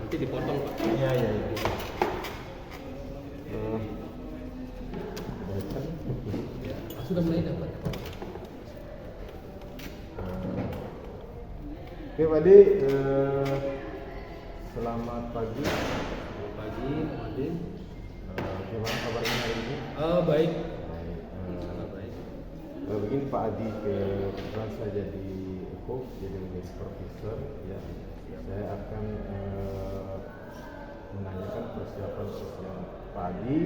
nanti dipotong Pak. Iya. Ya, sudah mulai dapat. Oke Pak Adi, selamat pagi. Selamat pagi Pak Adi. Gimana kabarnya hari ini? Baik. Baik. Baik. Begini Pak Adi, kebetulan saya jadi coach, jadi supervisor ya. Saya akan menanyakan persiapan Pak Adi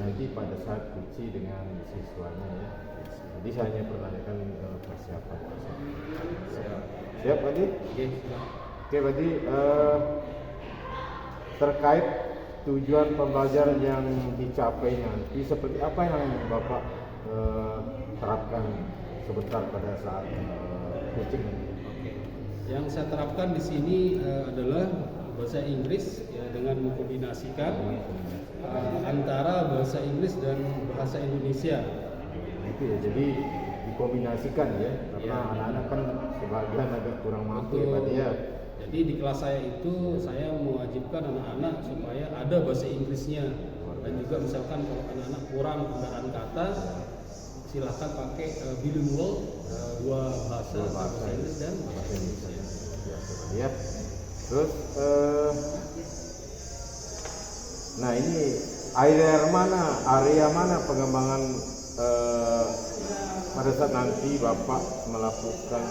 nanti pada saat uji dengan siswanya ya. Jadi saya hanya menanyakan persiapan. Siap Pak Adi? Oke, siap. Oke Pak Adi, terkait tujuan pembelajaran yang dicapai nanti, seperti apa yang Bapak terapkan sebentar pada saat coaching nanti? Oke. Yang saya terapkan di sini adalah bahasa Inggris ya, dengan mengkombinasikan antara bahasa Inggris dan bahasa Indonesia. Itu ya, jadi dikombinasikan ya, karena Ya. anak-anak kan sebagian agak kurang mampu ya Pak Adi ya. Jadi di kelas saya itu saya mewajibkan anak-anak supaya ada bahasa Inggrisnya, dan juga misalkan kalau anak-anak kurang penggunaan kata, silahkan pakai bilingual, dua bahasa Inggris dan bahasa Indonesia. Ya. Terus nah ini area mana pengembangan pada saat nanti Bapak melakukan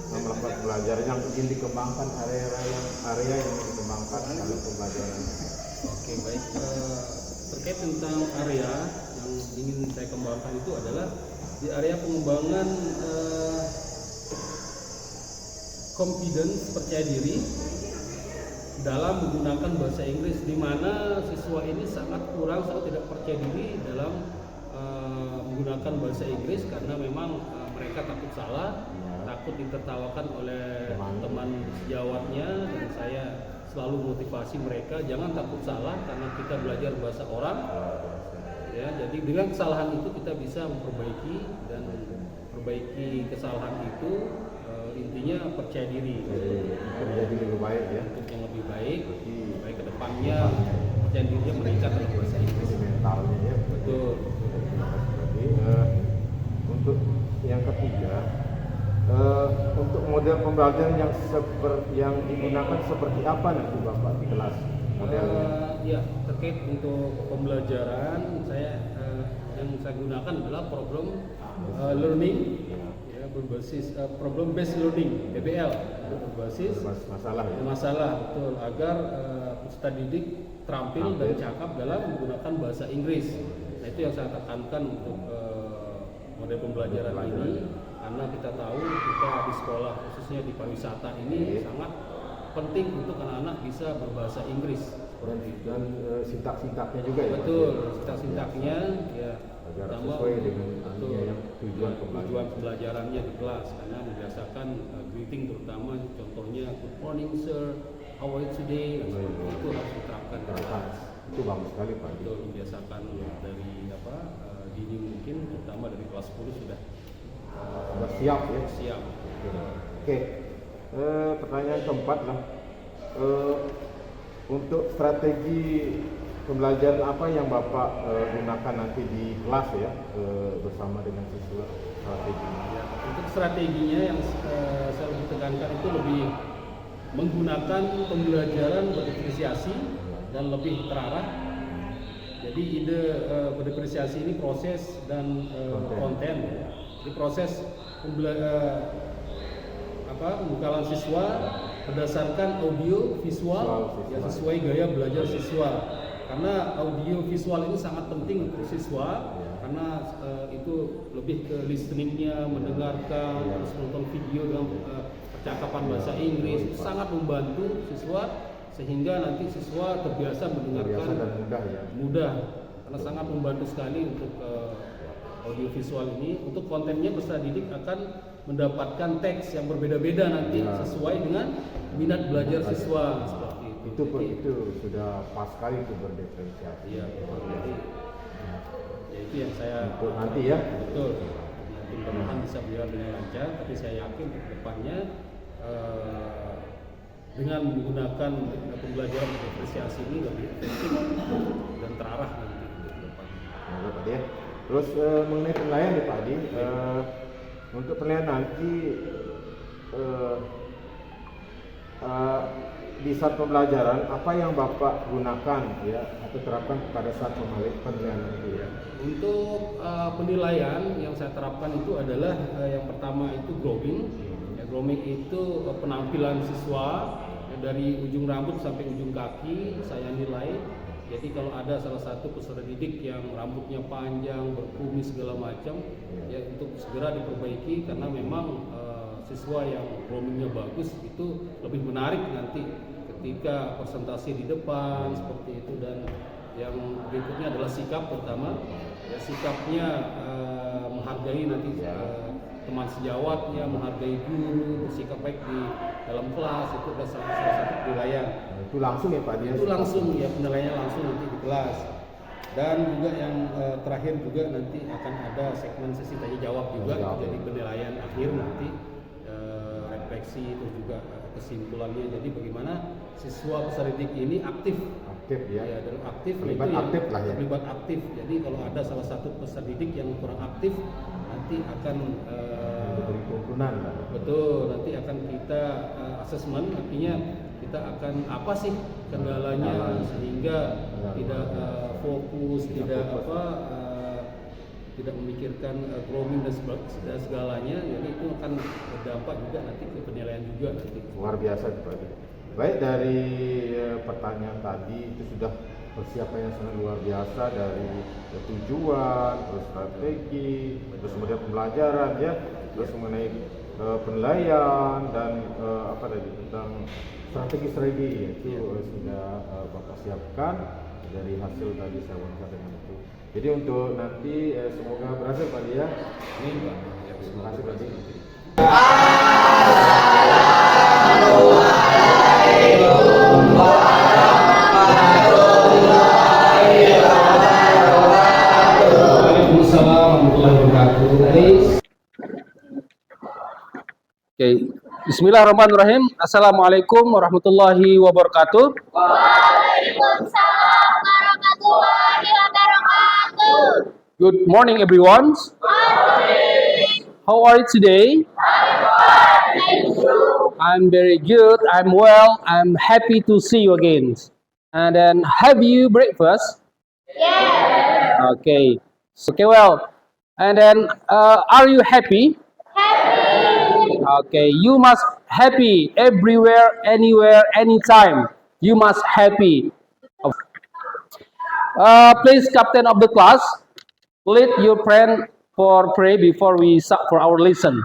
pembelajaran yang ingin dikembangkan, area yang ingin dikembangkan dalam pembelajaran. Oke, baik. Terkait tentang area yang ingin saya kembangkan itu adalah di area pengembangan confidence, percaya diri dalam menggunakan bahasa Inggris, di mana siswa ini sangat tidak percaya diri dalam menggunakan bahasa Inggris karena memang mereka takut salah, takut ditertawakan oleh teman sejawatnya, dan saya selalu motivasi mereka jangan takut salah karena kita belajar bahasa orang. Ya, jadi dengan kesalahan itu kita bisa memperbaiki, dan perbaiki kesalahan itu intinya percaya diri. Menjadi lebih baik ya. Untuk yang lebih baik ke depannya percaya dirinya meningkat dalam bahasa Inggris. Mentalnya ya. Betul. Untuk yang ketiga, untuk model pembelajaran yang digunakan seperti apa nanti Bapak di kelas modelnya? Ya, terkait untuk pembelajaran yang saya gunakan adalah problem learning ya, berbasis problem based learning (PBL), berbasis masalah betul, agar peserta didik terampil dan cakap dalam menggunakan bahasa Inggris. Nah, itu yang saya tekankan untuk model pembelajaran ini, karena kita tahu kita di sekolah khususnya di pariwisata ini sangat penting untuk anak-anak bisa berbahasa Inggris dan sintak-sintaknya juga ya. Betul, sintak-sintaknya ya agar sesuai dengan tujuan pembelajarannya di kelas, karena membiasakan greeting, terutama contohnya good morning sir, how are you today, itu harus diterapkan di kelas. Itu bagus sekali Pak. Betul, membiasakan dari dini mungkin, terutama dari kelas 10 sudah siap ya. Siap. Oke. Pertanyaan keempat lah. Untuk strategi pembelajaran apa yang Bapak gunakan nanti di kelas ya, bersama dengan siswa, strateginya? Ya, untuk strateginya yang saya lebih tekankan itu lebih menggunakan pembelajaran berdifferensiasi dan lebih terarah. Jadi ide berdifferensiasi ini proses dan konten. Di proses pembekalan siswa berdasarkan audio visual yang sesuai gaya belajar siswa, karena audio visual ini sangat penting untuk siswa, karena itu lebih ke listeningnya, mendengarkan, terus nonton video dengan percakapan bahasa Inggris, sangat membantu siswa sehingga nanti siswa terbiasa mendengarkan dan mudah, karena sangat membantu sekali untuk audiovisual ini. Untuk kontennya peserta didik akan mendapatkan teks yang berbeda-beda nanti sesuai dengan minat belajar siswa, seperti itu. Itu sudah pas sekali itu berdifferensiasi. Iya, jadi ya itu yang saya untuk nanti ya. Betul. Mudah-mudahan bisa berjalan dengan lancar, tapi saya yakin ke depannya dengan menggunakan pembelajaran diferensiasi ini lebih efektif dan terarah nanti untuk depan. Nah, Pak ya. Terus mengenai penilaian nih Pak Adi, untuk penilaian nanti di saat pembelajaran apa yang Bapak gunakan ya atau terapkan pada saat penilaian nanti ya? Untuk penilaian yang saya terapkan itu adalah yang pertama itu grooming. Ya, grooming itu penampilan siswa dari ujung rambut sampai ujung kaki saya nilai. Jadi kalau ada salah satu peserta didik yang rambutnya panjang, berkumis segala macam, ya untuk segera diperbaiki karena memang siswa yang groomingnya bagus itu lebih menarik nanti ketika presentasi di depan seperti itu. Dan yang berikutnya adalah sikap pertama, ya sikapnya menghargai nanti teman sejawatnya, menghargai guru, bersikap baik di dalam kelas, itu adalah salah satu penilaian. Itu langsung ya Pak dia? Itu langsung ya, penilaiannya langsung nanti di kelas. Dan juga yang terakhir juga nanti akan ada segmen sesi tanya jawab juga, jadi penilaian akhir nanti refleksi terus juga kesimpulannya. Jadi bagaimana siswa peserta didik ini aktif ya, dan aktif terlibat aktif lah ya. Terlibat aktif. Jadi kalau ada salah satu peserta didik yang kurang aktif nanti akan diberi tuntunan. Betul, nanti akan kita asesmen, artinya kita akan apa sih kendalanya sehingga tidak fokus, tidak tidak memikirkan grooming dan segalanya. Jadi itu akan berdampak juga nanti ke penilaian juga nanti. Luar biasa Pak. Baik, dari pertanyaan tadi itu sudah persiapan yang sangat luar biasa, dari tujuan, terus strategi, terus kemudian pembelajaran ya, terus mengenai penilaian dan apa tadi tentang strategi itu sudah Bapak siapkan dari hasil tadi saya wawancara dengan itu. Jadi untuk nanti semoga berhasil Pak ya. Amin Pak. Ya, terima kasih Pak. Oke, Bismillahirrahmanirrahim. Assalamualaikum warahmatullahi wabarakatuh. Waalaikumsalam warahmatullahi wabarakatuh. Good morning, everyone. How are you today? Thank you. I'm very good. I'm well. I'm happy to see you again. And then, have you breakfast? Yes. Okay. Okay, well. And then, are you happy? Happy. Okay, you must happy everywhere, anywhere, anytime. You must happy. Please, captain of the class, lead your friend for pray before we start for our lessons.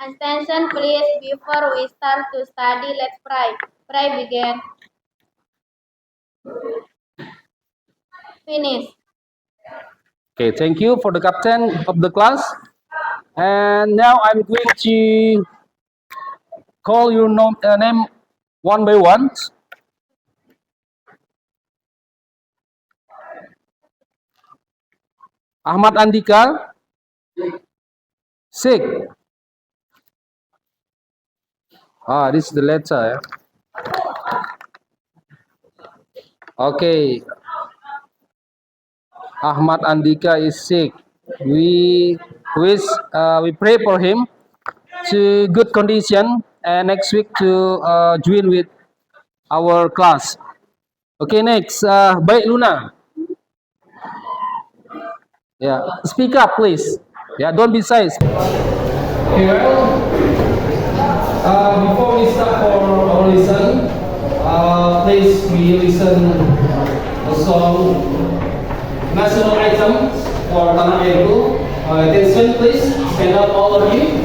Attention please, before we start to study, let's pray. Pray begin. Finish. Okay, thank you for the captain of the class. And now I'm going to call your name one by one. Ahmad Andika, sick. This is the letter. Okay. Ahmad Andika is sick. We pray for him to good condition and next week to join with our class. Okay, next, Baik Luna. Yeah, speak up, please. Yeah, don't be shy. Okay, well, before we start for our lesson, please we listen the song national anthem for Tanah Airku. Attention, please. Stand up, all of you.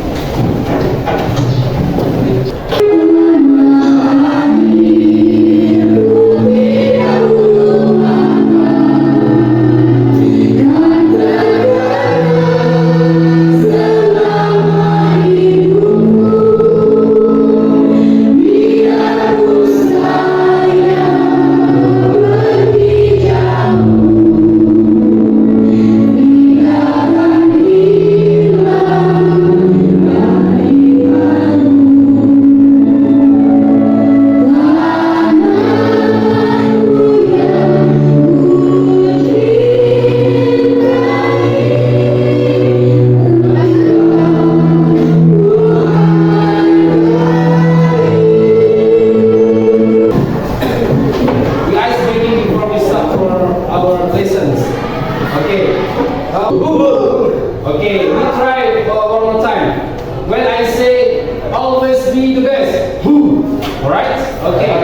Alright? Okay.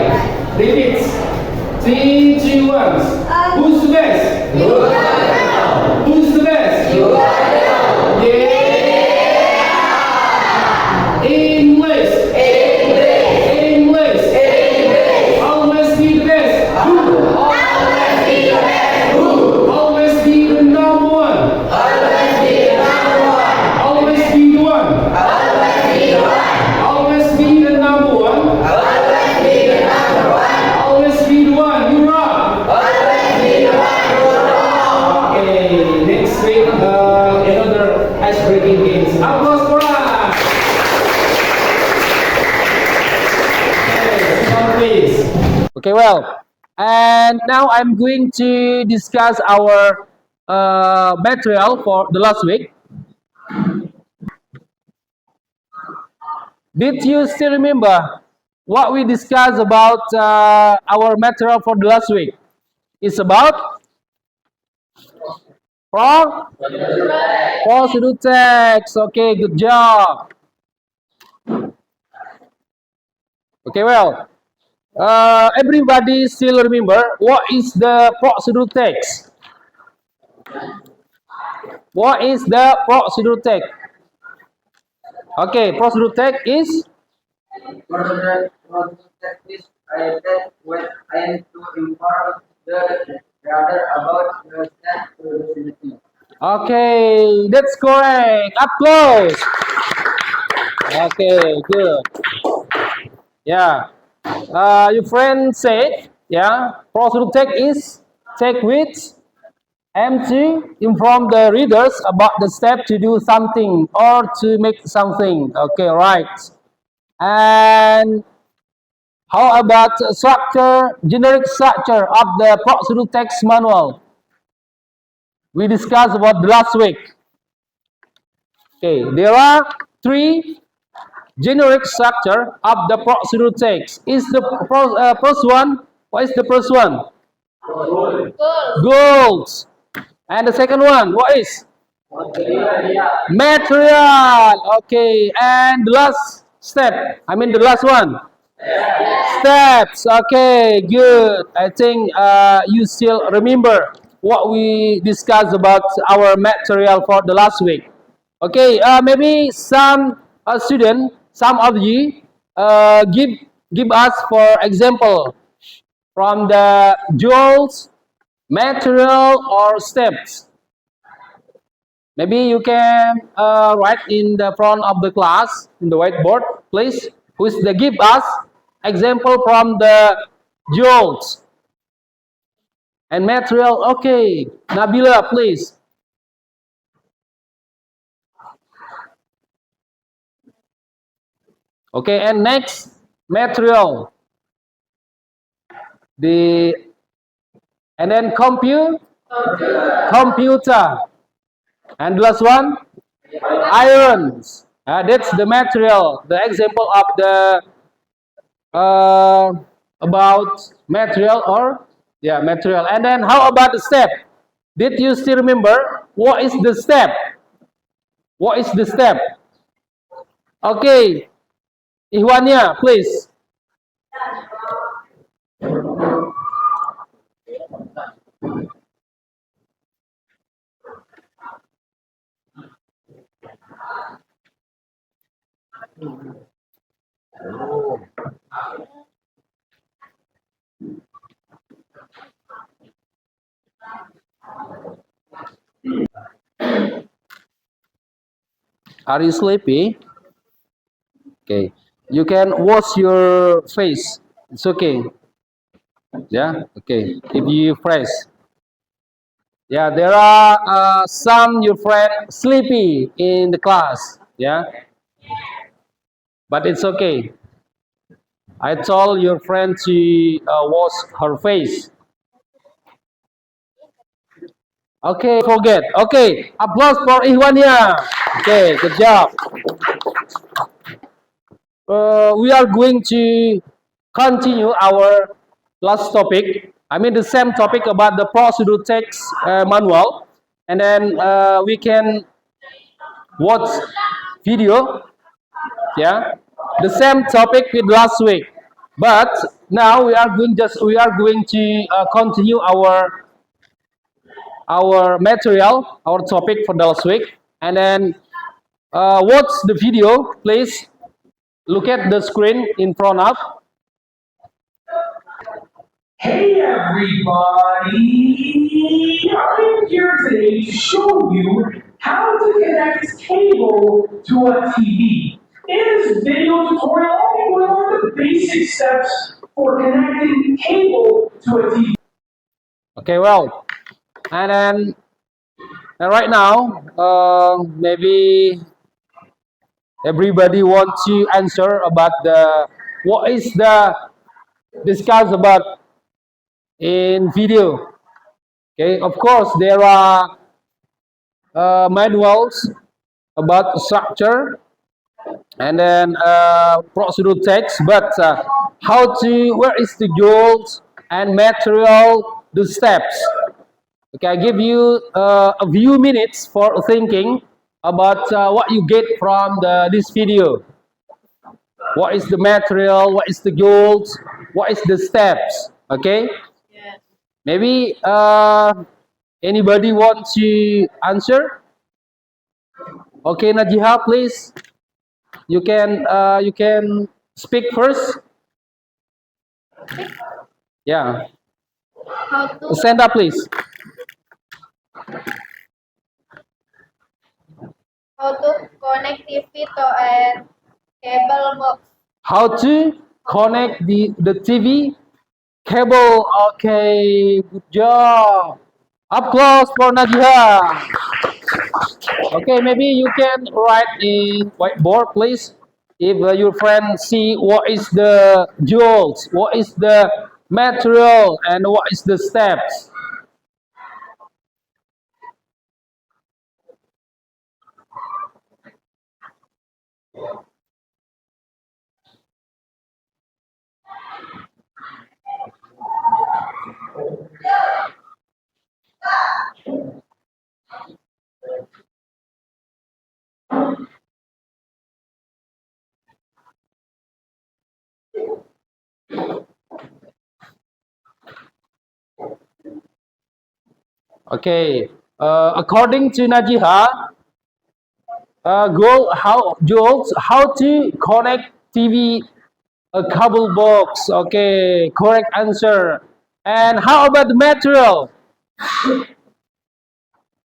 Repeat. 3, 2, 1. Who's the best? Who's the best? Yeah. English. English. Always be the best. Who? Always be the number one. Always be the one. Always be the number one. Always be the one. You rock. Okay, next week another ice-breaking games. Applause for us. Okay, sit down, please. Okay, well, and now I'm going to discuss our material for the last week. Did you still remember what we discussed about our material for the last week? It's about procedure text. Okay, good job. Okay, well, everybody still remember what is the procedure text? What is the procedure text? Okay, procedure text is Procedure is I that when I am to inform the reader about the step to the meeting. okay. That's correct. Up close. Okay, good. Yeah. Your friend said, yeah, procedure text is text which aim to inform the readers about the step to do something or to make something. Okay, right. And how about structure, generic structure of the procedure text manual? We discussed about the last week. Okay, there are 3 generic structure of the procedure text. Is the first one? What is the first one? Goals. And the second one, what is? Material. Okay, and the last step. I mean the last one. Steps. Okay, good. I think you still remember what we discussed about our material for the last week. Okay, maybe some student, some of you, give us for example from the goals, material, or steps. Maybe you can write in the front of the class in the whiteboard, please. Who's the give us example from the goals and material? Okay, Nabila, please. Okay, and next material, and then computer, and the last one, irons. That's the material, the example of the about material or material. And then how about the step? Did you still remember what is the step? What is the step? Okay, Ihwania, please. Are you sleepy? Okay, you can wash your face. It's okay. Yeah, okay. If you fresh. Yeah, there are some your friend sleepy in the class. Yeah, but it's okay. I told your friend to wash her face. Okay, forget. Okay, applause for Ihwania. Okay, good job. We are going to continue our last topic. I mean the same topic about the procedure text manual, and then we can watch video. Yeah, the same topic with last week. But now we are going to continue our material, our topic for the last week, and then watch the video, please. Look at the screen in front of. Hey everybody! I'm here today to show you how to connect cable to a TV. In this video tutorial, I'll be going over the basic steps for connecting cable to a TV. Okay, well, and right now, maybe everybody wants to answer about what is the discuss about in video. Okay, of course there are manuals about structure and then procedure text, but where is the goals and material, the steps. Okay, I give you a few minutes for thinking about what you get from this video. What is the material? What is the goals? What is the steps? Okay. Yes. Maybe anybody want to answer? Okay, Najiha, please. You can speak first. Yeah. How to Stand up, please. connect TV to a cable box. How to connect the TV cable? Okay, good job. Applause for Najiha. Okay, maybe you can write in whiteboard, please. If your friend see what is the jewels, what is the material, and what is the steps. Okay, according to Najiha, Jules, how to connect TV a cable box? Okay, correct answer. And how about the material?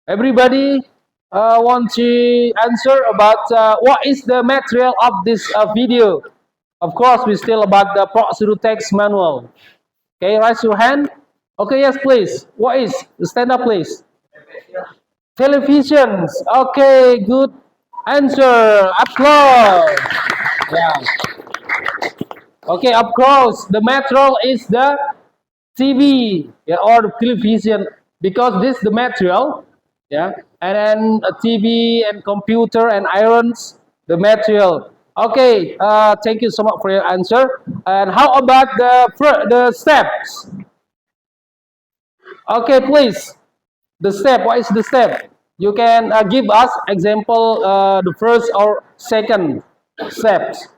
Everybody want to answer about what is the material of this video? Of course, we still about the procedure text manual. Okay, raise your hand. Okay, yes, please. What is? Stand up, please. Televisions. Okay, good answer. Applause. Yeah. Okay, of course, the material is the TV, yeah, or the television, because this is the material, yeah, and then a TV and computer and irons, the material. Okay, thank you so much for your answer. And how about the steps? Okay, please. The step. What is the step? You can give us example. The first or second steps.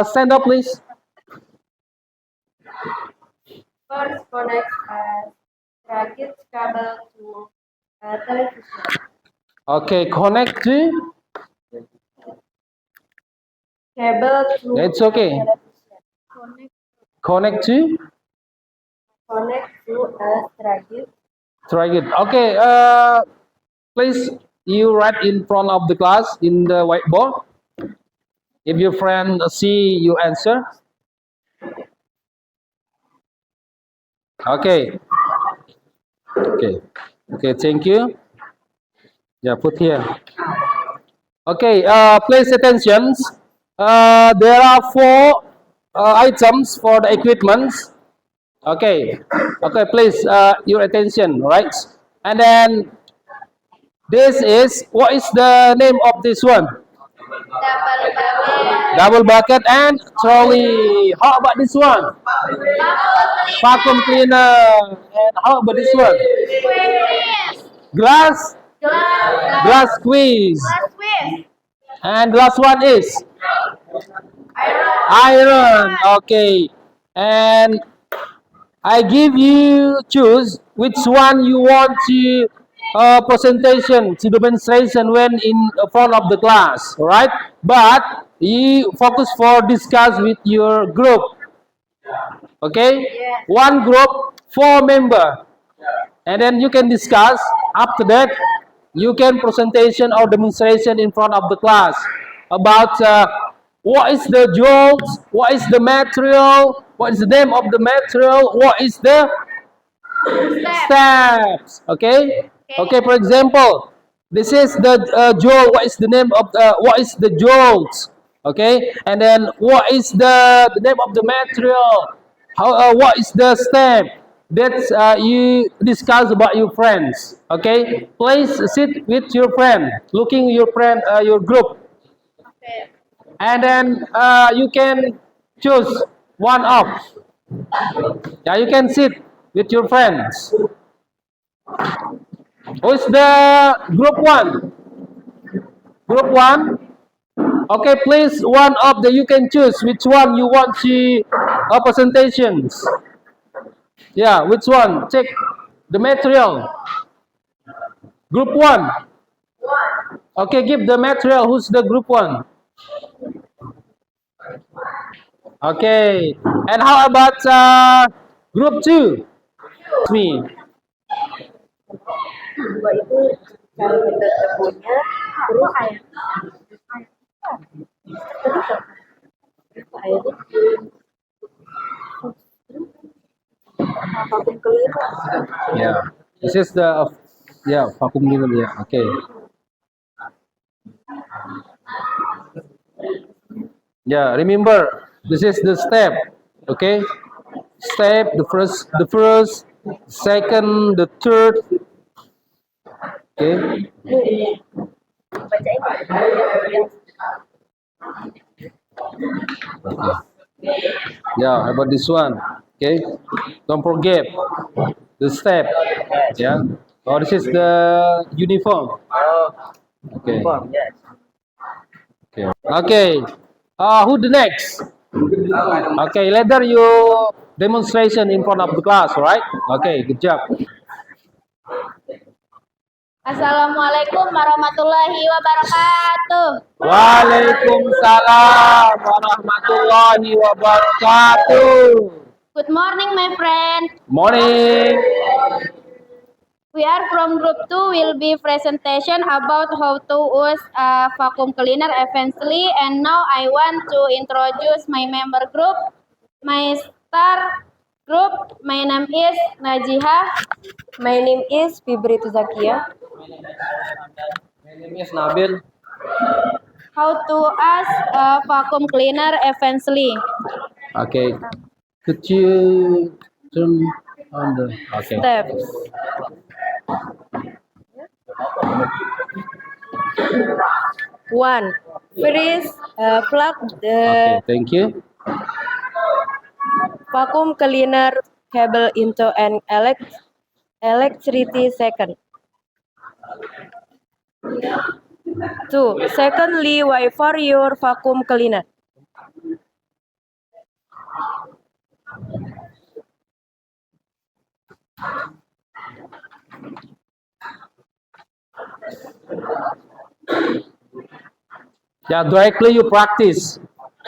Stand up, please. First, connect a circuit cable to a television. Okay, connect to. Cable to It's okay. television. Connect to. Connect to a circuit. Try it. Okay. Please, you write in front of the class in the whiteboard. If your friend see you answer. Okay. Okay. Okay. Thank you. Yeah, put here. Okay. Please attention. There are four items for the equipment. Okay. Okay. Please, your attention, right? And then this is what is the name of this one? Double bucket. Double bucket and trolley. How about this one? Vacuum cleaner. And how about this one? Glass. Glass squeeze. And the last one is Iron. Okay. And I give you choose which one you want to presentation to demonstration when in front of the class. All right. But you focus for discuss with your group. Okay. Yes. One group, 4 member. And then you can discuss. After that, you can presentation or demonstration in front of the class about what is the jokes, what is the material, what is the name of the material, what is the steps. Okay. Okay. For example, this is the joke. What is the name of what is the jokes? Okay. And then what is the name of the material? How what is the step? That's you discuss about your friends. Okay. Please sit with your friend, looking your friend, your group, Okay. and then you can choose one of. Yeah, you can sit with your friends. Who's the group one? Group one. Okay, please one of the you can choose which one you want to presentations. Yeah, which one? Check the material. Group one. Okay, give the material. Who's the group one? Okay, and how about group two? Me. Dua itu cara kita temunya terus air vakum keliru. Yeah, this is the yeah vacuum cleaner. Yeah, okay. Yeah, remember this is the step. Okay, step the first, second, the third. Okay. Bacain Yeah, how about this one? Okay, don't forget the step. Yeah. Oh, this is the uniform. Okay. Yes. Okay. Okay. Who the next? Okay, later you demonstration in front of the class, right? Okay, good job. Assalamualaikum warahmatullahi wabarakatuh. Waalaikumsalam warahmatullahi wabarakatuh. Good morning, my friend. Morning. We are from group 2. Will be presentation about how to use a vacuum cleaner efficiently. And now I want to introduce my member group. My star group. My name is Najiha. My name is Fibri Tuzakia. My name is Nabil. How to use a vacuum cleaner efficiently. Okay. Could you turn on the okay? Steps. One. First, plug Okay, the thank you. vacuum cleaner cable into an electricity second. Two. Secondly, wait for your vacuum cleaner. Yeah, directly you practice,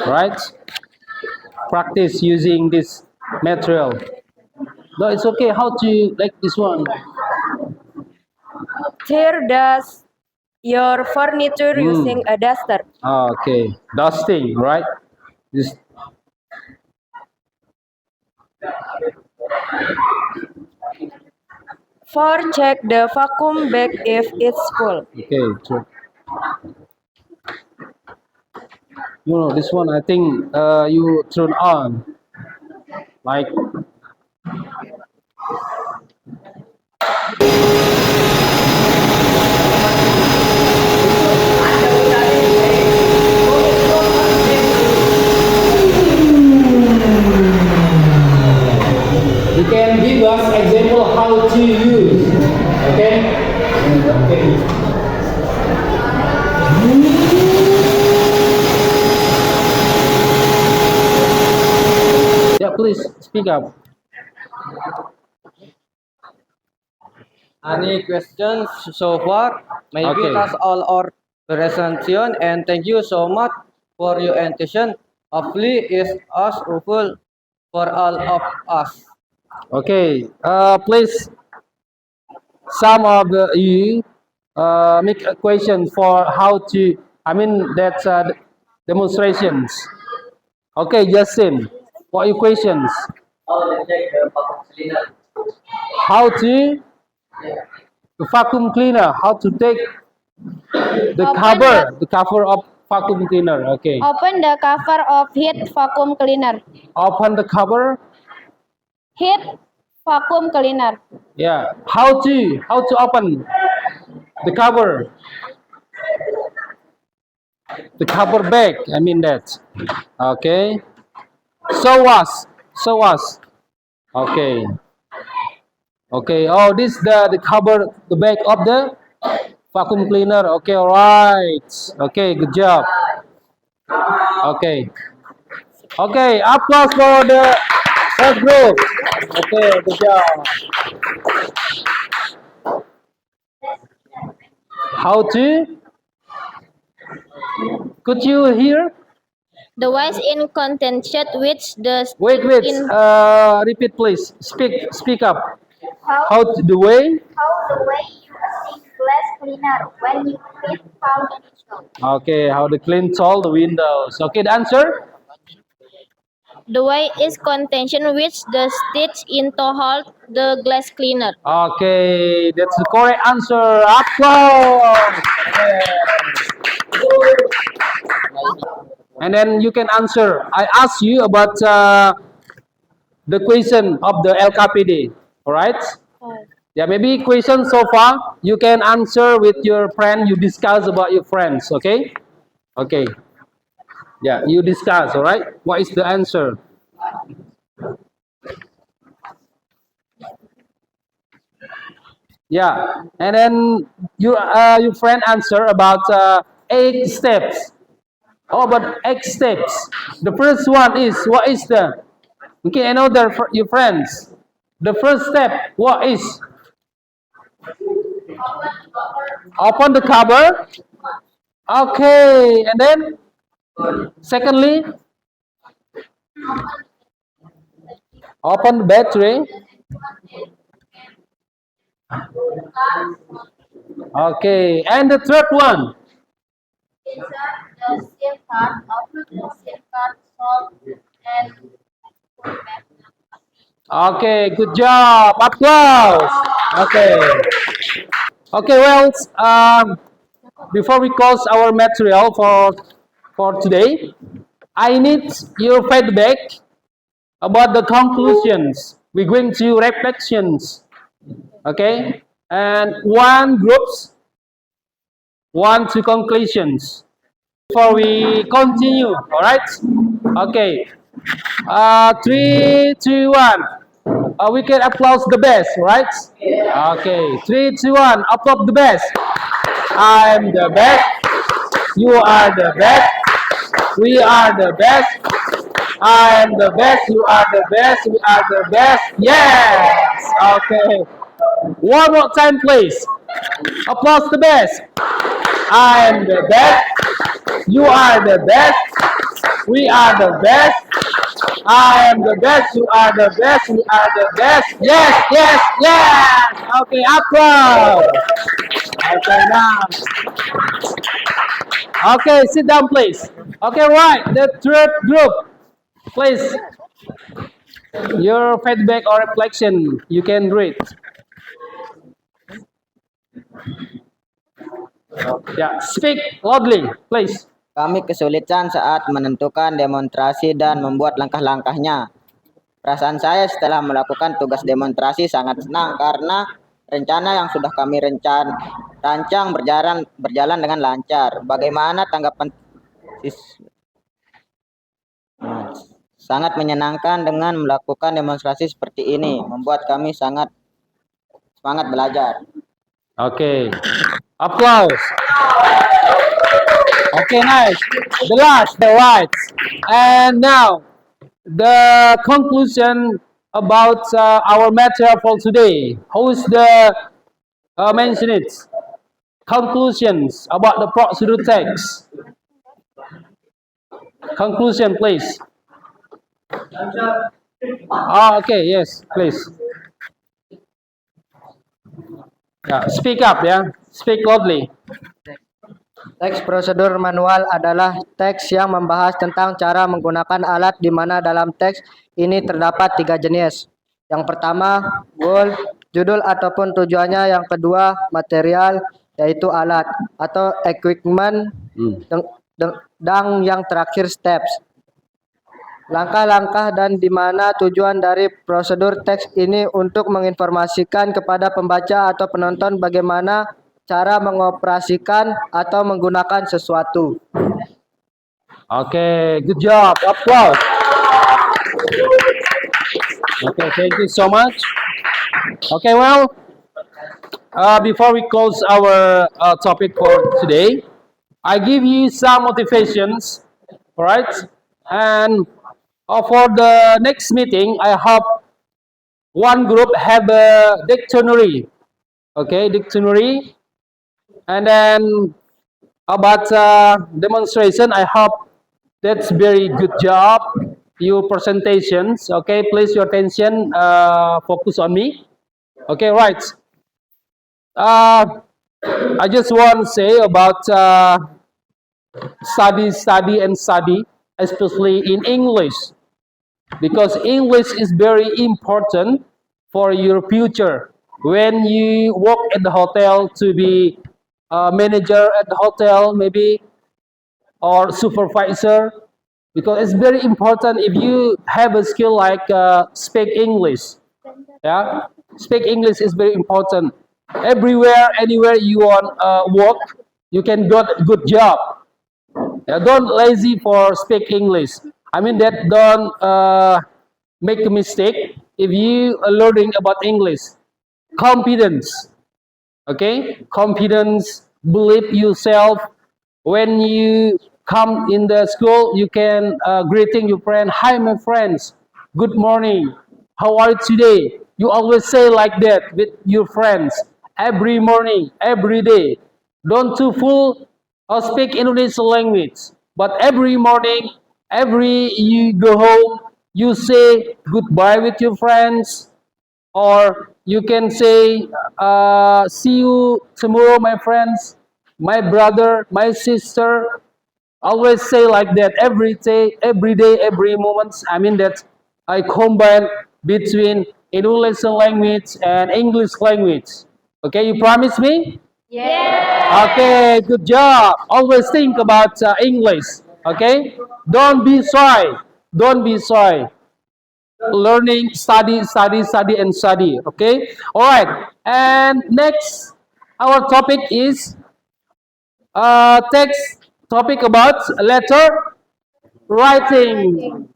right? Practice using this material. No, it's okay. How to like this one? Tear dust your furniture using a duster. Okay, dusting, right? This. Four. Check the vacuum bag if it's full. Okay, true. No, this one I think you turn on, like. You can give us example how to use, okay? Okay. please speak up. Any questions so far? Maybe Okay. that's all our presentation, and thank you so much for your attention. Hopefully, it's as useful for all of us. Okay. Please, some of you make a question for how to. I mean that's demonstrations. Okay, Justin, what are your questions? How to check the vacuum cleaner? How to the vacuum cleaner? How to take the Open the cover of vacuum cleaner? Okay. Open the cover of heat vacuum cleaner. Open the cover. Heat vacuum cleaner. Yeah. How to open the cover? The cover bag. I mean that. Okay. So was. Okay. Okay. Oh, this the cover the back of the vacuum cleaner. Okay. All right. Okay. Good job. Okay. Okay. Applause for the first group. Okay. Good job. How to? Could you hear? The wise in contention which the Wait. in Repeat, please. Speak up. how How to, the way? the way using glass cleaner when you clean foundation. Okay. How to clean all the windows. Okay. The answer? The way is contention which the stitch into hold the glass cleaner. Okay, that's the correct answer. Applause. And then you can answer. I asked you about the question of the LKPD. All right? Yeah, maybe question so far you can answer with your friend. You discuss about your friends. Okay? Okay. Yeah, you discuss. All right? What is the answer? Yeah, and then your friend answer about 8 steps. Oh, but 8 steps. The first one is what is the? Okay, I know that your friends. The first step, what is? Open the cover. Okay, and then secondly, open the battery. Okay, and the third one. Insert the SIM card, open the SIM card, solve and Okay, good job. Applause. Okay. Okay, well, before we close our material for today, I need your feedback about the conclusions. We're going to reflections. Okay? And one groups, one to conclusions. Before we continue, all right? Okay. 3, 2, 1. We can applause the best, right? Okay. 3, 2, 1. Applaud the best. I'm the best. You are the best. We are the best. I am the best. You are the best. We are the best. Yes. Okay. One more time, please. Applause the best. I am the best. You are the best. We are the best. I am the best. You are the best. We are the best. Yes, yes, yes. Okay, applause. Okay, now. Okay, sit down, please. Okay, right. The third group, please. Your feedback or reflection, you can read. Yeah, speak loudly, please. Kami kesulitan saat menentukan demonstrasi dan membuat langkah-langkahnya. Perasaan saya setelah melakukan tugas demonstrasi sangat senang karena rencana yang sudah kami rancang berjalan dengan lancar. Bagaimana tanggapan sangat menyenangkan dengan melakukan demonstrasi seperti ini, membuat kami sangat semangat belajar. Okay. Applause. Okay, nice. The last, the right. And now, the conclusion about our material for today. Who is the mention it? Conclusions about the procedure text. Conclusion, please. Okay, yes, please. Speak up, Speak loudly. Teks prosedur manual adalah teks yang membahas tentang cara menggunakan alat di mana dalam teks ini terdapat 3 jenis. Yang pertama, goal, judul ataupun tujuannya. Yang kedua, material, yaitu alat atau equipment. Dan yang terakhir, steps. Langkah-langkah dan di mana tujuan dari prosedur teks ini untuk menginformasikan kepada pembaca atau penonton bagaimana cara mengoperasikan atau menggunakan sesuatu. Okay, good job. Applause. Okay, thank you so much. Okay, well, before we close our topic for today, I give you some motivations, all right? And for the next meeting, I hope one group have a dictionary, okay, dictionary. And then about demonstration, I hope that's very good job. Your presentations, okay, please your attention, focus on me. Okay, right. I just want to say about study, especially in English, because English is very important for your future. When you work at the hotel to be a manager at the hotel, maybe, or supervisor, because it's very important if you have a skill like speak English. Speak English is very important. Everywhere, anywhere you want work, you can get a good job. Don't lazy for speak English. I mean that don't make a mistake if you are learning about English. Confidence, okay? Confidence, believe yourself. When you come in the school, you can greeting your friend. Hi, my friends. Good morning. How are you today? You always say like that with your friends every morning, every day. Don't too full or speak Indonesian language, but every morning, every you go home, you say goodbye with your friends, or you can say see you tomorrow, my friends, my brother, my sister. Always say like that every day, every moment. I mean that I combine between Indonesian language and English language. Okay, you promise me? Yeah. Okay, good job. Always think about English. Okay, don't be shy. Don't be shy. Learning, study, and study. Okay, all right. And next, our topic is text topic about letter writing.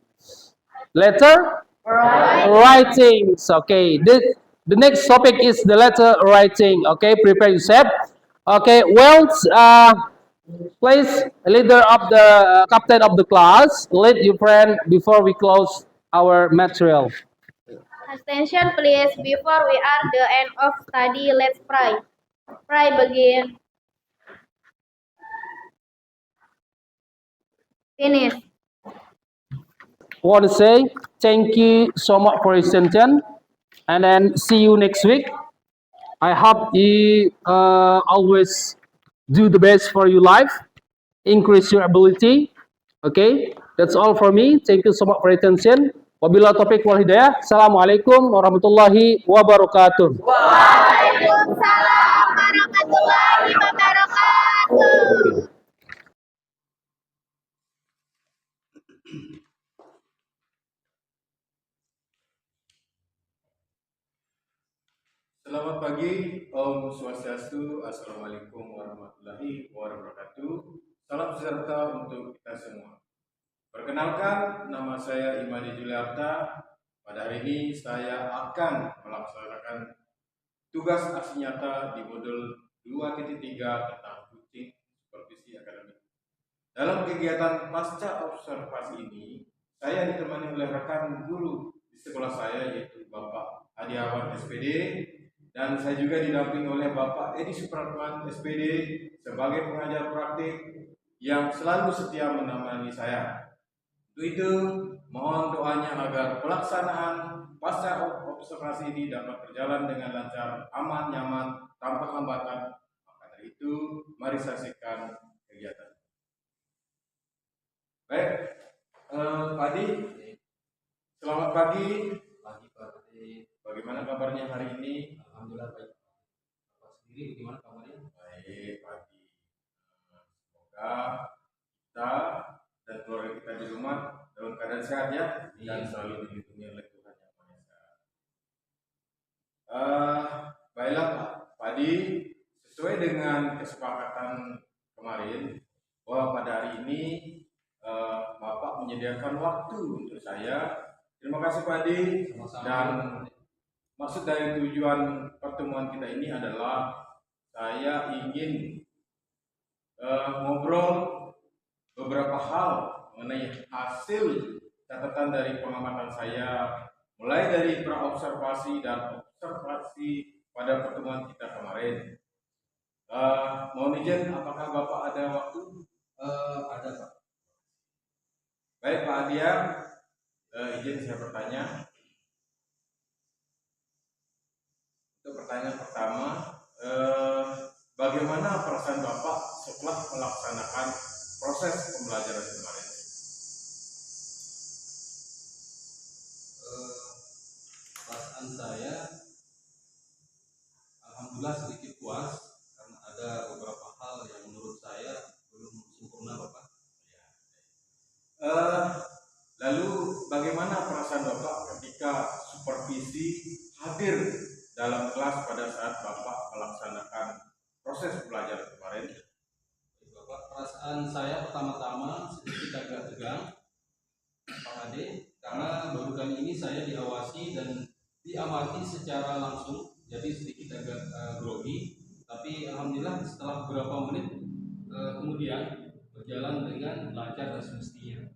Letter writings. Okay, the next topic is the letter writing. Okay, prepare yourself. Okay, well, please, leader of the captain of the class, lead your friend before we close our material. Attention please, before we are the end of study, let's pray. Pray begin. Finish. Want to say thank you so much for your attention, and then see you next week. I hope you always do the best for your life, increase your ability. Okay, that's all for me. Thank you so much for your attention. Wabillahi taufiq wal hidayah. Assalamualaikum warahmatullahi wabarakatuh. Waalaikumsalam warahmatullahi wabarakatuh. Selamat pagi, Om Swastiastu, Assalamualaikum warahmatullahi wabarakatuh. Salam sejahtera untuk kita semua. Perkenalkan, nama saya Imadi Juliarta. Pada hari ini saya akan melaksanakan tugas aksi nyata di modul 2.3 tentang coaching supervisi akademik. Dalam kegiatan pasca observasi ini, saya ditemani oleh rekan guru di sekolah saya yaitu Bapak Hadiawan SPD, dan saya juga didampingi oleh Bapak Edi Supratman SPD sebagai pengajar praktik yang selalu setia menemani saya. Untuk itu, mohon doanya agar pelaksanaan pasca observasi ini dapat berjalan dengan lancar, aman, nyaman, tanpa hambatan. Maka dari itu, mari saksikan kegiatan. Baik, Pak Adi, selamat pagi. Pagi Pak Ade. Bagaimana kabarnya hari ini? Alhamdulillah baik. Bapak sendiri bagaimana kabarnya? Baik, Pak Adi. Semoga kita dan keluarga kita di rumah dalam keadaan sehat ya, dan selalu dilindungi oleh Tuhan Yang Maha Esa. Baiklah Pak Adi, sesuai dengan kesepakatan kemarin bahwa pada hari ini Bapak menyediakan waktu untuk saya. Terima kasih Pak Adi. Dan maksud dari tujuan pertemuan kita ini adalah saya ingin ngobrol beberapa hal mengenai hasil catatan dari pengamatan saya, mulai dari praobservasi dan observasi pada pertemuan kita kemarin. Mohon izin, apakah Bapak ada waktu? Ada Pak. Baik Pak Adia, izin saya bertanya. Untuk pertanyaan pertama, bagaimana perasaan Bapak setelah melaksanakan proses pembelajaran kemarin? Perasaan saya, alhamdulillah sedikit puas karena ada beberapa hal yang menurut saya belum sempurna Bapak. Lalu bagaimana perasaan Bapak ketika supervisi hadir dalam kelas pada saat Bapak melaksanakan proses pembelajaran kemarin? Bapak, perasaan saya pertama-tama sedikit agak tegang Pak Ade, karena baru kali ini saya diawasi dan diamati secara langsung, jadi sedikit agak grogi. Tapi alhamdulillah setelah beberapa menit kemudian berjalan dengan lancar dan semestinya.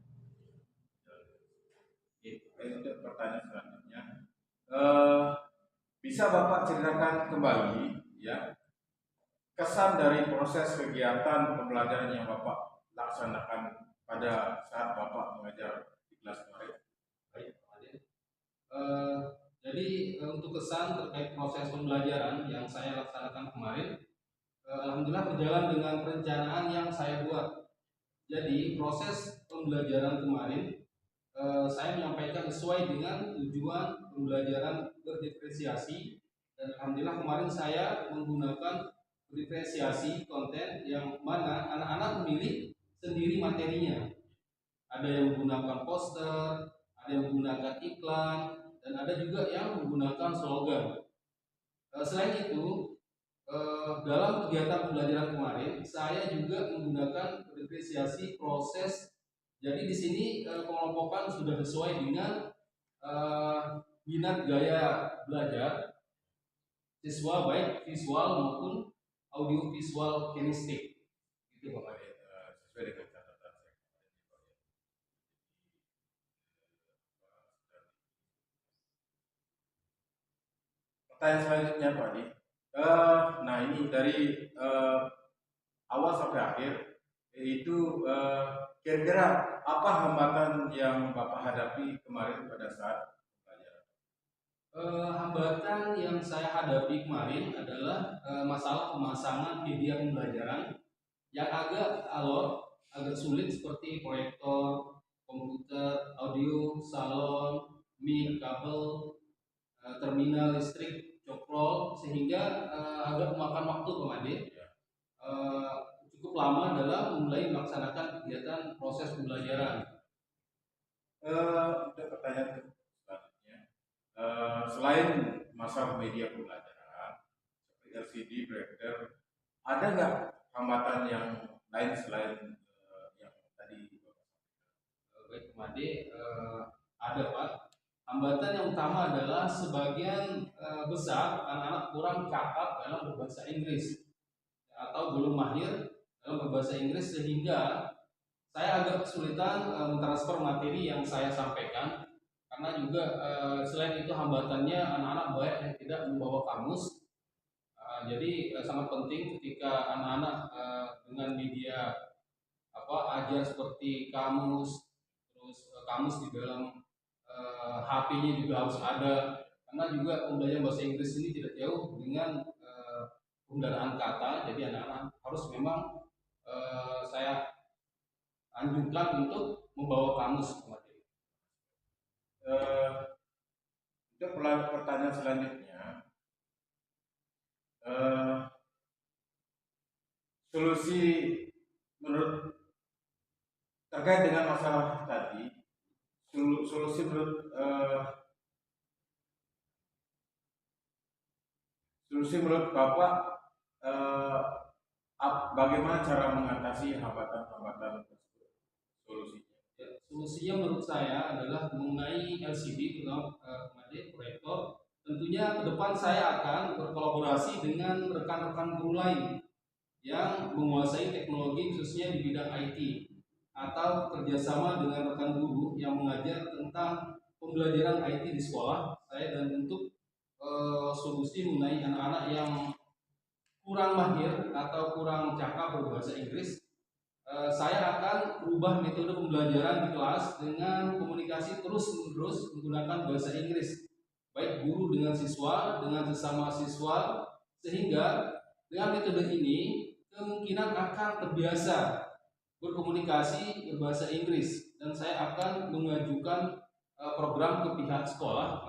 Untuk pertanyaan selanjutnya, bisa Bapak ceritakan kembali ya kesan dari proses kegiatan pembelajaran yang Bapak laksanakan pada saat Bapak mengajar di kelas kemarin? Baik, Pak Ade. Jadi untuk kesan terkait proses pembelajaran yang saya laksanakan kemarin, alhamdulillah berjalan dengan perencanaan yang saya buat. Jadi proses pembelajaran kemarin saya menyampaikan sesuai dengan tujuan pembelajaran berdiferensiasi, dan alhamdulillah kemarin saya menggunakan diferensiasi konten yang mana anak-anak memilih sendiri materinya. Ada yang menggunakan poster, ada yang menggunakan iklan, dan ada juga yang menggunakan slogan. Selain itu, dalam kegiatan pembelajaran kemarin, saya juga menggunakan diferensiasi proses. Jadi di sini pengelompokan sudah sesuai dengan minat gaya belajar siswa, baik visual maupun audio visual kinestik. Itu Bapak. Sesuai dengan catatan saya. Pertanyaan selanjutnya Pak Adi. Nah ini dari awal sampai akhir, itu kira-kira apa hambatan yang Bapak hadapi kemarin pada saat pembelajaran? Hambatan yang saya hadapi kemarin adalah masalah pemasangan media pembelajaran yang agak alot, agak sulit, seperti proyektor, komputer, audio, salon, mic, kabel, terminal listrik, coprol, sehingga agak memakan waktu Pak Ade. Cukup lama dalam memulai melaksanakan kegiatan proses pembelajaran. Untuk pertanyaan selanjutnya, selain masalah media pembelajaran seperti LCD, projector, ada nggak hambatan yang lain selain yang tadi Bapak sampaikan? Baik Pak Ade, ada Pak. Hambatan yang utama adalah sebagian besar anak-anak kurang cakap dalam berbahasa Inggris atau belum mahir dalam berbahasa Inggris, sehingga saya agak kesulitan mentransfer materi yang saya sampaikan karena juga selain itu hambatannya anak-anak banyak yang tidak membawa kamus. Jadi sangat penting ketika anak-anak dengan media ajar seperti kamus, terus kamus di dalam HP-nya juga harus ada, karena juga pembelajaran bahasa Inggris ini tidak jauh dengan penggunaan kata. Jadi anak-anak harus memang saya anjurkan untuk membawa kamus ke materi. Untuk pertanyaan selanjutnya, solusi menurut terkait dengan masalah tadi, solusi menurut Bapak, bagaimana cara mengatasi hambatan-hambatan tersebut? Solusinya? Ya, solusinya menurut saya adalah mengenai LCD atau proyektor. Tentunya ke depan saya akan berkolaborasi dengan rekan-rekan guru lain yang menguasai teknologi khususnya di bidang IT, atau kerjasama dengan rekan guru yang mengajar tentang pembelajaran IT di sekolah saya, dan untuk solusi mengenai anak-anak yang kurang mahir atau kurang cakap berbahasa Inggris, saya akan berubah metode pembelajaran di kelas dengan komunikasi terus-menerus menggunakan bahasa Inggris, baik guru dengan siswa, dengan sesama siswa, sehingga dengan metode ini kemungkinan akan terbiasa berkomunikasi berbahasa Inggris, dan saya akan mengajukan program ke pihak sekolah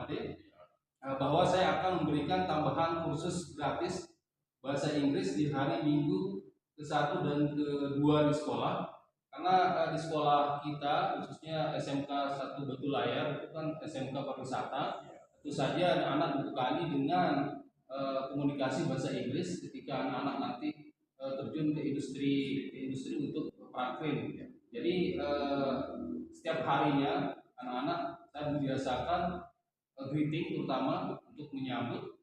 bahwa saya akan memberikan tambahan kursus gratis bahasa Inggris di hari Minggu ke-1 dan ke-2 di sekolah, karena di sekolah kita khususnya SMK 1 Batu Layar itu kan SMK pariwisata, tentu saja anak-anak dibekali dengan komunikasi bahasa Inggris ketika anak-anak nanti terjun ke industri untuk praktik. Jadi setiap harinya anak-anak saya membiasakan greeting, terutama untuk menyambut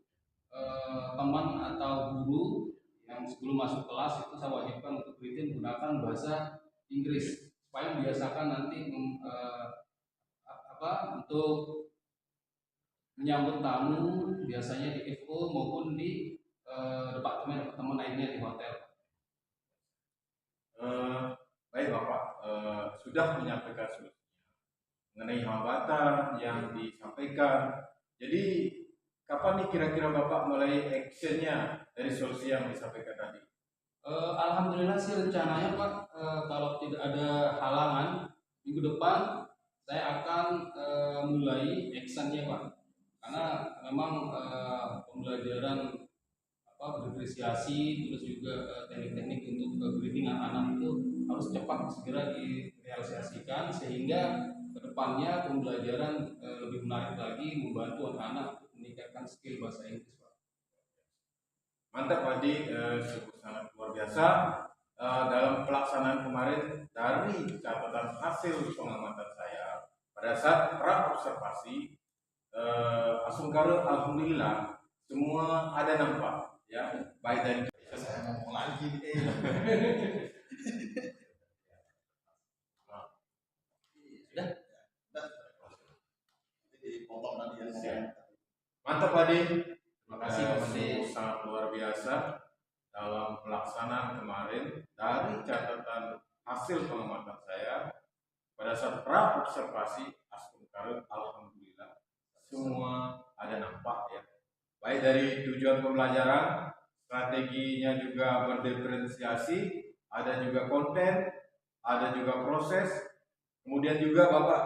teman atau guru yang sebelum masuk kelas itu saya wajibkan untuk greeting menggunakan bahasa Inggris, supaya membiasakan nanti untuk menyambut tamu biasanya di FO maupun di departemen lainnya di hotel. Baik Bapak, sudah menyampaikan solusinya mengenai hambatan yang disampaikan. Jadi kapan nih kira-kira Bapak mulai actionnya dari solusi yang disampaikan tadi? Alhamdulillah sih rencananya Pak, kalau tidak ada halangan minggu depan saya akan mulai actionnya Pak, karena memang pembelajaran berdifferensiasi, terus juga teknik-teknik untuk greeting anak-anak itu harus cepat segera direalisasikan, sehingga kedepannya pembelajaran lebih menarik lagi, membantu anak-anak untuk meningkatkan skill bahasa Inggris Pak. Mantap Adi, sungguh sangat luar biasa. Dalam pelaksanaan kemarin, dari catatan hasil pengamatan saya pada saat pra observasi, Asungkara alhamdulillah semua ada nampak. Ya, baik dari saya ngomong lagi Mantap Adi. Terima kasih Pak Menteri. Sangat luar biasa dalam pelaksanaan kemarin. Dari catatan hasil pengamatan saya pada saat pra observasi Asungkara alhamdulillah semua ada nampak ya. Baik dari tujuan pembelajaran, strateginya juga berdiferensiasi, ada juga konten, ada juga proses, kemudian juga Bapak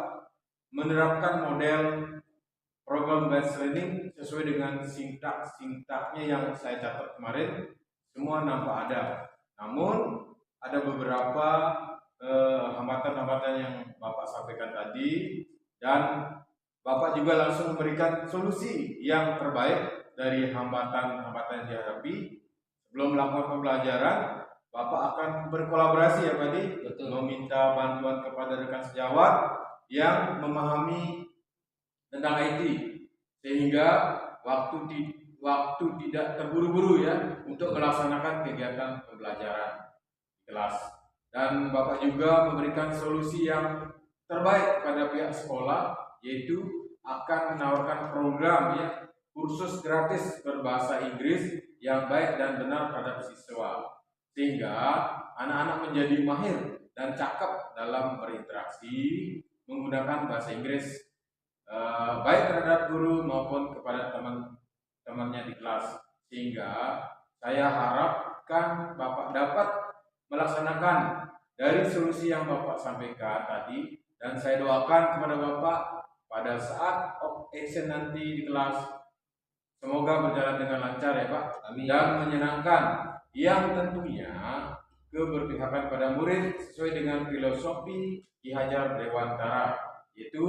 menerapkan model program based learning sesuai dengan sintaknya yang saya catat kemarin, semua nampak ada. Namun ada beberapa hambatan-hambatan yang Bapak sampaikan tadi, dan Bapak juga langsung memberikan solusi yang terbaik dari hambatan-hambatan yang dihadapi. Sebelum melakukan pembelajaran, Bapak akan berkolaborasi ya Pak Di, meminta bantuan kepada rekan sejawat yang memahami tentang IT, sehingga waktu tidak terburu-buru ya untuk melaksanakan kegiatan pembelajaran di kelas. dan Bapak juga memberikan solusi yang terbaik pada pihak sekolah, yaitu akan menawarkan program ya kursus gratis berbahasa Inggris yang baik dan benar pada siswa, sehingga anak-anak menjadi mahir dan cakap dalam berinteraksi menggunakan bahasa Inggris, baik terhadap guru maupun kepada teman-temannya di kelas. Sehingga saya harapkan Bapak dapat melaksanakan dari solusi yang Bapak sampaikan tadi, dan saya doakan kepada Bapak pada saat action nanti di kelas semoga berjalan dengan lancar ya Pak. Amin. Dan menyenangkan, yang tentunya keberpihakan pada murid sesuai dengan filosofi Ki Hajar Dewantara, yaitu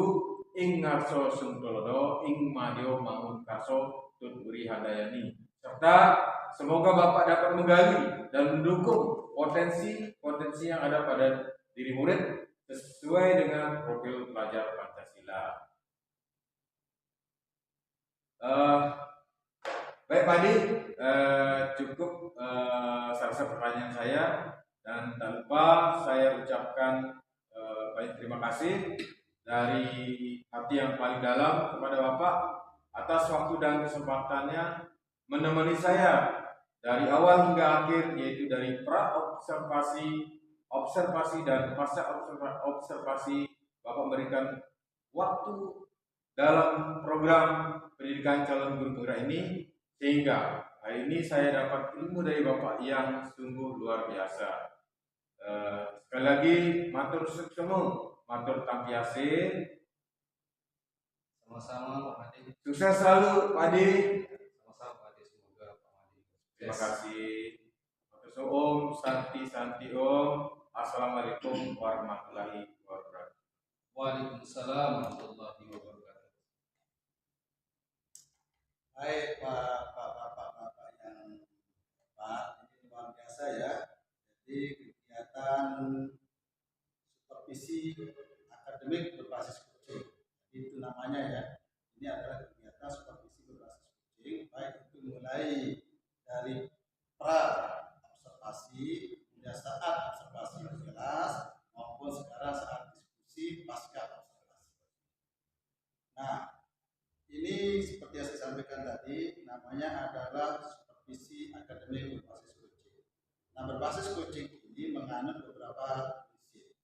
ing ngarso sungtolodo ing madyo mangun karso tuturi handayani, serta semoga Bapak dapat menggali dan mendukung potensi yang ada pada diri murid sesuai dengan profil pelajar Pancasila. Baik Pak Adi, cukup selesai pertanyaan saya, dan tak lupa saya ucapkan banyak terima kasih dari hati yang paling dalam kepada Bapak atas waktu dan kesempatannya menemani saya dari awal hingga akhir, yaitu dari observasi dan pasca observasi. Bapak memberikan waktu dalam program pendidikan calon guru penggerak ini, sehingga hari ini saya dapat ilmu dari Bapak yang sungguh luar biasa. Sekali lagi matur suksemu, matur tampiase. Sama-sama Pak Adi. Sukses selalu Pak Adi. Sama-sama Pak Adi, semoga Pak Adi. Terima kasih. Matur Om, santi Om. Assalamualaikum warahmatullahi wabarakatuh. Waalaikumsalam warahmatullahi wabarakatuh. Baik Bapak yang Pak, ini luar biasa ya. Jadi kegiatan supervisi akademik berbasis coaching, itu namanya ya. Ini adalah kegiatan supervisi berbasis coaching, baik itu mulai dari pra observasi, kemudian saat observasi di kelas, maupun sekarang saat diskusi pasca observasi. Nah, ini seperti yang saya sampaikan tadi, namanya adalah supervisi akademik berbasis coaching. Nah, berbasis coaching ini mengandung beberapa prinsip.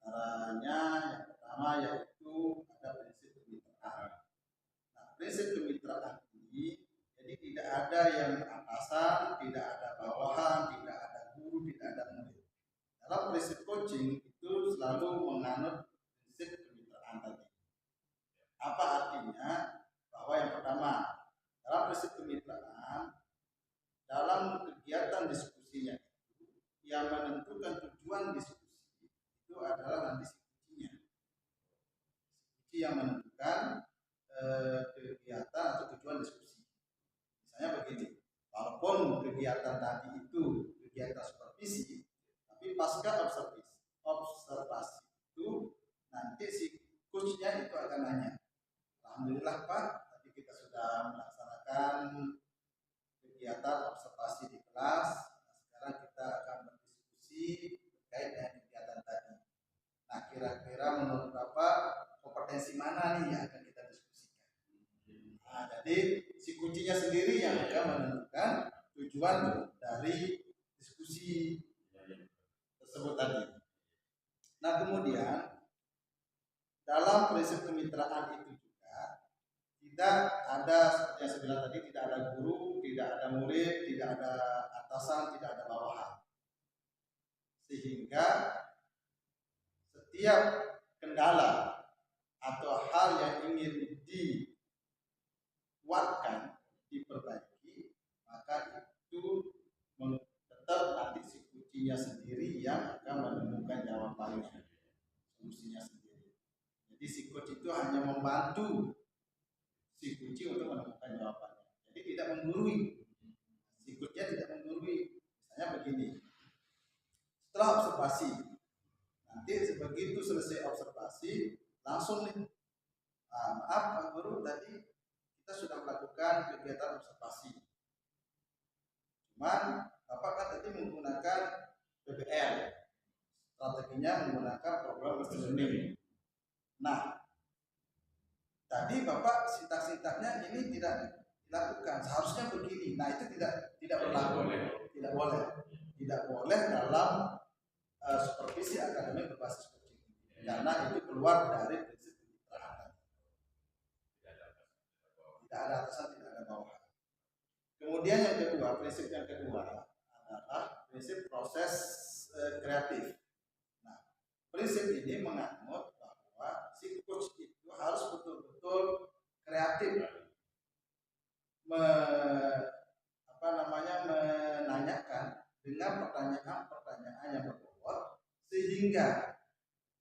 Antaranya yang pertama yaitu ada prinsip kemitraan. Nah, prinsip kemitraan ini jadi tidak ada yang atasan, tidak ada bawahan, tidak ada guru, tidak ada murid. Dalam prinsip coaching itu selalu menganut prinsip kemitraan tadi. Apa artinya? Bahwa yang pertama, dalam prinsip kemitraan, dalam kegiatan diskusinya itu, yang menentukan tujuan diskusi itu adalah nanti si kuncinya. Kunci yang menentukan kegiatan atau tujuan diskusi. Misalnya begini, walaupun kegiatan tadi itu kegiatan supervisi, tapi pasca observasi itu nanti si coachnya itu akan nanya, alhamdulillah Pak, tadi kita sudah melaksanakan kegiatan observasi di kelas. Nah, sekarang kita akan berdiskusi terkait dengan kegiatan tadi. Nah, kira-kira menurut Bapak kompetensi mana nih yang akan kita diskusikan? Nah, jadi si kuncinya sendiri yang akan menentukan tujuan dari diskusi tersebut tadi. Nah, kemudian dalam prinsip kemitraan itu tidak ada, seperti yang saya bilang tadi, tidak ada guru, tidak ada murid, tidak ada atasan, tidak ada bawahan. Sehingga setiap kendala atau hal yang ingin dikuatkan, diperbaiki, maka itu tetap nanti si kuncinya sendiri yang akan menemukan jawabannya, solusinya sendiri. Jadi si coach itu hanya membantu si kunci untuk menemukan jawabannya. Jadi tidak menggurui. Si coachnya tidak menggurui. Misalnya begini, setelah observasi, nanti begitu selesai observasi, langsung nih, maaf Pak Guru, tadi kita sudah melakukan kegiatan observasi. Cuman Bapak kan tadi menggunakan PBL. strateginya menggunakan program machine learning. Nah, tadi Bapak sintak-sintaknya ini tidak dilakukan, seharusnya begini. Nah, itu tidak berlaku, tidak boleh dalam supervisi akademik berbasis coaching, karena itu keluar dari prinsip kemitraan. Tidak ada atasan, tidak ada bawahan. Kemudian yang kedua, prinsip yang kedua adalah prinsip proses kreatif. Nah, prinsip ini menganut bahwa si coach itu harus betul-betul kreatif, menanyakan dengan pertanyaan-pertanyaan yang berbobot, sehingga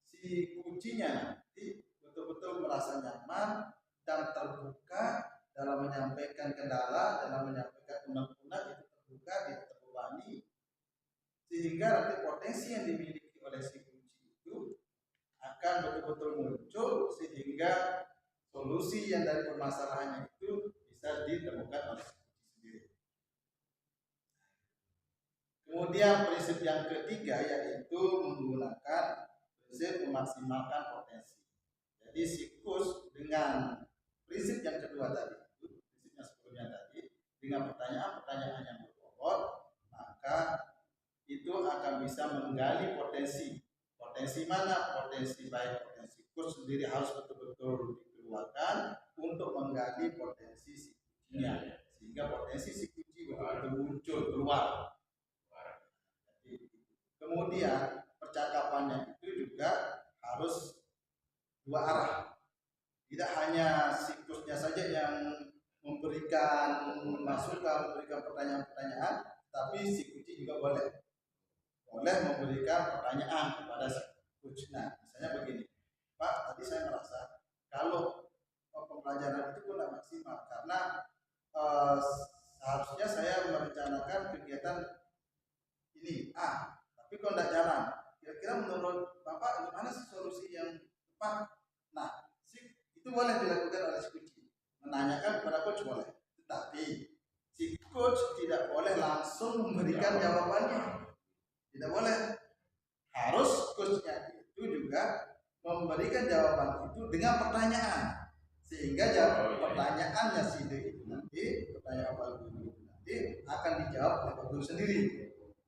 si kuncinya nanti betul-betul merasa nyaman dan terbuka dalam menyampaikan kendala, dalam menyampaikan unek-unek, itu terbuka, tidak terbebani, sehingga nanti potensi yang dimiliki oleh si kunci itu akan betul-betul muncul, sehingga solusi yang dari permasalahannya itu bisa ditemukan oleh si kunci sendiri. Kemudian prinsip yang ketiga yaitu menggunakan prinsip memaksimalkan potensi. Jadi siklus dengan prinsip yang kedua tadi, prinsip yang sebelumnya tadi, dengan pertanyaan-pertanyaan yang berbobot, maka itu akan bisa menggali potensi. Potensi mana? Potensi baik potensi kurs sendiri harus betul-betul dikeluarkan untuk menggali potensi si kuncinya, sehingga potensi si kunci betul-betul muncul keluar. Kemudian percakapannya itu juga harus dua arah. Tidak hanya siklusnya saja yang memberikan masukan, memberikan pertanyaan-pertanyaan, tapi si kunci juga boleh memberikan pertanyaan kepada si kunci. Nah, misalnya begini, Pak, tadi saya merasa kalau pembelajaran itu kurang maksimal karena seharusnya saya merencanakan kegiatan ini A, tapi kok tidak jalan. Kira-kira menurut Bapak gimana sih solusi yang tepat? Nah, itu boleh dilakukan oleh si kunci, menanyakan kepada coach boleh, tetapi si coach tidak boleh langsung memberikan jawabannya, tidak boleh. Harus coachnya itu juga memberikan jawaban itu dengan pertanyaan, sehingga pertanyaannya si D itu nanti, pertanyaan Pak Guru itu nanti akan dijawab oleh Pak Guru sendiri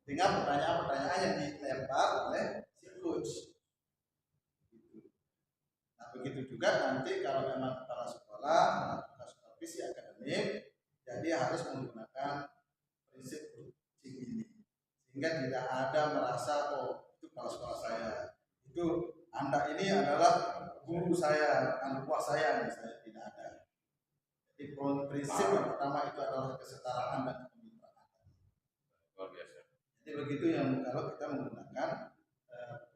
dengan pertanyaan-pertanyaan yang dilempar oleh si coach. Nah, begitu juga nanti kalau memang kepala sekolah melakukan supervisi akademik, jadi harus menggunakan prinsip coaching ini, sehingga tidak ada merasa itu kepala sekolah saya, itu Anda ini adalah guru saya, anak buah saya, misalnya, tidak ada. Jadi prinsip yang pertama itu adalah kesetaraan dan kemitraan. Luar biasa. Jadi begitu yang kalau kita menggunakan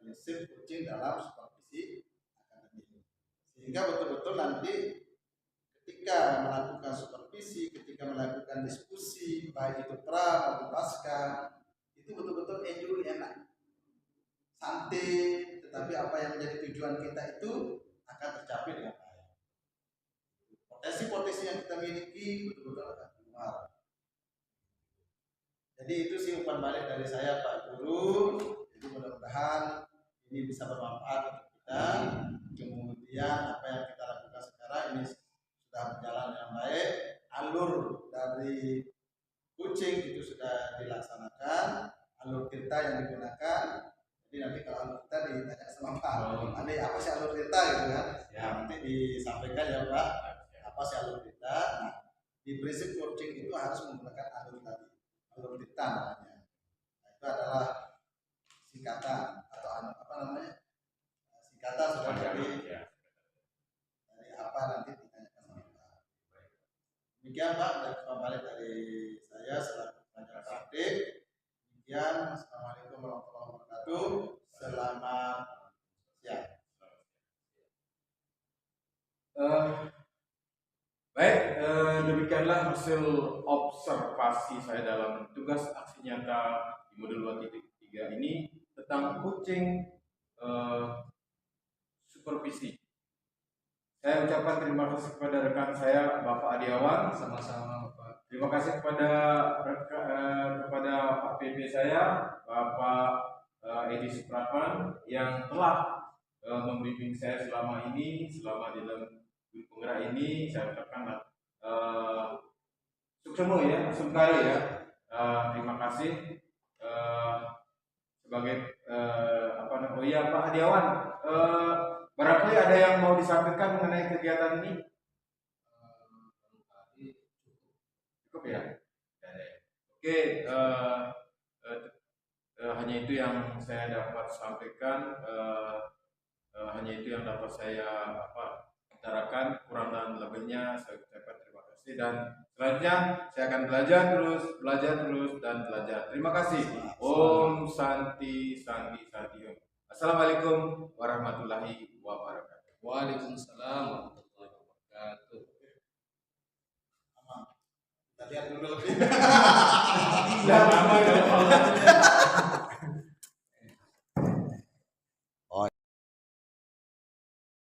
prinsip coaching dalam supervisi akademik, sehingga betul-betul nanti ketika melakukan supervisi, ketika melakukan diskusi, baik itu pra maupun pasca, itu betul-betul enjoy, enak, santai, tetapi apa yang menjadi tujuan kita itu akan tercapai dengan baik. Potensi-potensi yang kita miliki betul-betul akan keluar. Jadi itu sih umpan balik dari saya, Pak Guru. Jadi mudah-mudahan ini bisa bermanfaat untuk kita. Kemudian apa yang kita lakukan sekarang ini sudah berjalan dengan baik. Alur dari coaching itu sudah dilaksanakan. Alur Tirta yang digunakan. Jadi nanti kalau alur Tirta ditanya sama Pak, nanti apa sih alur Tirta gitu kan? Ya, nanti disampaikan ya Pak, apa sih alur Tirta. Nah, di prinsip coaching itu harus menggunakan alur tadi, alur Tirta namanya. Nah, itu adalah singkatan atau apa namanya? Singkatan sudah dari apa nanti ditanyakan sama Pak. Demikian Pak, dan kembali dari saya selaku pengajar praktik. Demikian, assalamualaikum warahmatullahi wabarakatuh. Selamat siang. Baik, demikianlah hasil observasi saya dalam tugas aksi nyata di modul 2.3 ini tentang coaching supervisi. Saya ucapkan terima kasih kepada rekan saya Bapak Adiawan. Sama-sama Bapak. Terima kasih kepada Pak PP saya Bapak Edi Supratman yang telah membimbing saya selama ini, selama di dalam guru penggerak ini. Saya ucapkan suksemo ya, sungkaru ya. Terima kasih sebagai oh ya Pak Hadiawan, barangkali ada yang mau disampaikan mengenai kegiatan ini? Cukup ya? Oke, hanya itu yang saya dapat sampaikan, hanya itu yang dapat saya utarakan. Kurang dan lebihnya saya ucapkan terima kasih, dan selanjutnya saya akan belajar terus dan belajar. Terima kasih. Om Santi Santi Santi Om. Assalamualaikum warahmatullahi wabarakatuh. Waalaikumsalam warahmatullahi wabarakatuh. Kita lihat dulu lebih. Lama ya.